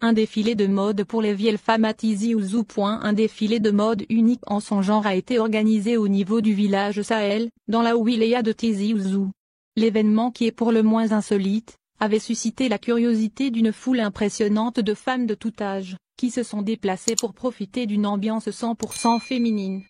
Un défilé de mode pour les vieilles femmes à Tizi Ouzou. Un défilé de mode unique en son genre a été organisé au niveau du village Sahel, dans la wilaya de Tizi Ouzou. L'événement, qui est pour le moins insolite, avait suscité la curiosité d'une foule impressionnante de femmes de tout âge, qui se sont déplacées pour profiter d'une ambiance 100% féminine.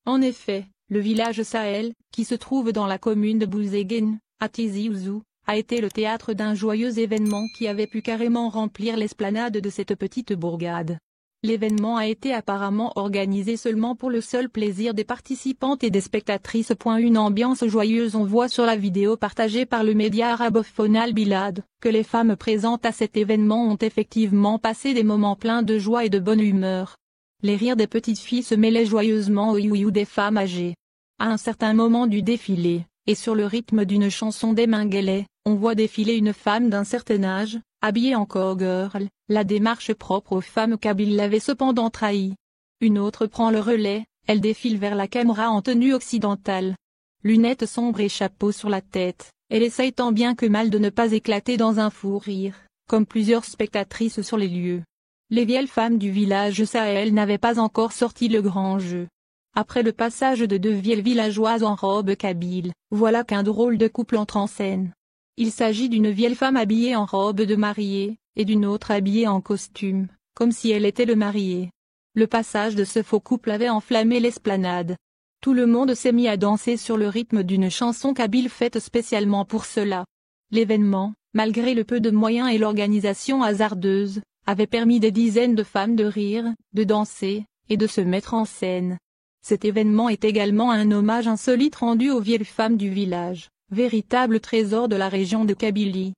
En effet, le village Sahel, qui se trouve dans la commune de Bouzéguen, à Tizi Ouzou, a été le théâtre d'un joyeux événement qui avait pu carrément remplir l'esplanade de cette petite bourgade. L'événement a été apparemment organisé seulement pour le seul plaisir des participantes et des spectatrices. Une ambiance joyeuse. On voit sur la vidéo partagée par le média arabophone Al Bilad, que les femmes présentes à cet événement ont effectivement passé des moments pleins de joie et de bonne humeur. Les rires des petites filles se mêlaient joyeusement aux you-you des femmes âgées. À un certain moment du défilé, et sur le rythme d'une chanson des Minguelais, on voit défiler une femme d'un certain âge, habillée en cowgirl. La démarche propre aux femmes kabyles l'avait cependant trahi. Une autre prend le relais, elle défile vers la caméra en tenue occidentale. Lunettes sombres et chapeau sur la tête, elle essaye tant bien que mal de ne pas éclater dans un fou rire, comme plusieurs spectatrices sur les lieux. Les vieilles femmes du village Sahel n'avaient pas encore sorti le grand jeu. Après le passage de deux vieilles villageoises en robe kabyle, voilà qu'un drôle de couple entre en scène. Il s'agit d'une vieille femme habillée en robe de mariée, et d'une autre habillée en costume, comme si elle était le marié. Le passage de ce faux couple avait enflammé l'esplanade. Tout le monde s'est mis à danser sur le rythme d'une chanson kabyle faite spécialement pour cela. L'événement, malgré le peu de moyens et l'organisation hasardeuse, avait permis des dizaines de femmes de rire, de danser, et de se mettre en scène. Cet événement est également un hommage insolite rendu aux vieilles femmes du village, véritable trésor de la région de Kabylie.